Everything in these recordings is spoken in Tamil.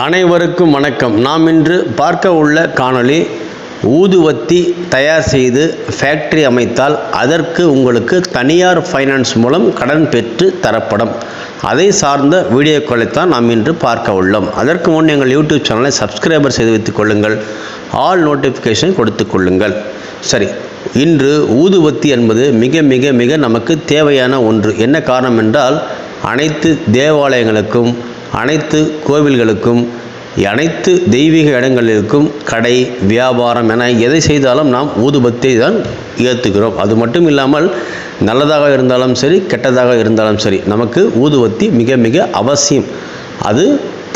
அனைவருக்கும் வணக்கம். நாம் இன்று பார்க்க உள்ள காணொளி ஊதுவத்தி தயார் செய்து ஃபேக்டரி அமைத்தால் அதற்கு உங்களுக்கு தனியார் ஃபைனான்ஸ் மூலம் கடன் பெற்று தரப்படும். அதை சார்ந்த வீடியோக்களைத்தான் நாம் இன்று பார்க்க உள்ளோம். அதற்கு முன் எங்கள் யூடியூப் சேனலை சப்ஸ்கிரைபர் செய்து வைத்துக் கொள்ளுங்கள், ஆல் நோட்டிஃபிகேஷன் கொடுத்து கொள்ளுங்கள். சரி, இன்று ஊதுவத்தி என்பது மிக மிக மிக நமக்கு தேவையான ஒன்று. என்ன காரணம் என்றால், அனைத்து தேவாலயங்களுக்கும், அனைத்து கோவில்களுக்கும், அனைத்து தெய்வீக இடங்களிற்கும், கடை வியாபாரம் என எதை செய்தாலும் நாம் ஊதுபத்தியை தான் ஏற்றுக்கிறோம். அது மட்டும் இல்லாமல் நல்லதாக இருந்தாலும் சரி, கெட்டதாக இருந்தாலும் சரி, நமக்கு ஊதுவத்தி மிக மிக அவசியம். அது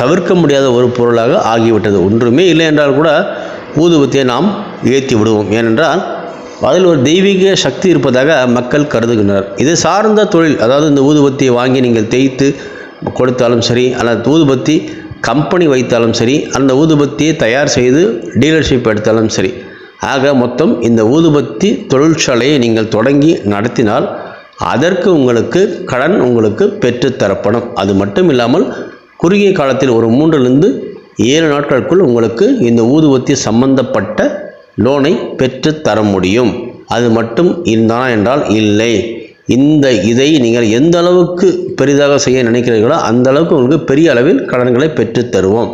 தவிர்க்க முடியாத ஒரு பொருளாக ஆகிவிட்டது. ஒன்றுமே இல்லை என்றால் கூட ஊதுவத்தியை நாம் ஏற்றி விடுவோம். ஏனென்றால் அதில் ஒரு தெய்வீக சக்தி இருப்பதாக மக்கள் கருதுகின்றனர். இது சார்ந்த தொழில், அதாவது இந்த ஊதுபத்தியை வாங்கி நீங்கள் தேய்த்து கொடுத்தாலும் சரி, அல்லது ஊதுபத்தி கம்பெனி வைத்தாலும் சரி, அந்த ஊதுபத்தியை தயார் செய்து டீலர்ஷிப் எடுத்தாலும் சரி, ஆக மொத்தம் இந்த ஊதுபத்தி தொழிற்சாலையை நீங்கள் தொடங்கி நடத்தினால் அதற்கு உங்களுக்கு கடன் உங்களுக்கு பெற்றுத்தரப்படும். அது மட்டும் இல்லாமல் குறுகிய காலத்தில் ஒரு 3 to 7 நாட்களுக்குள் உங்களுக்கு இந்த ஊதுபத்தி சம்பந்தப்பட்ட லோனை பெற்று தர முடியும். அது மட்டும் இருந்தானா என்றால் இல்லை. இதை நீங்கள் எந்த அளவுக்கு பெரிதாக செய்ய நினைக்கிறீர்களோ அந்த அளவுக்கு உங்களுக்கு பெரிய அளவில் கடன்களை பெற்று தருவோம்.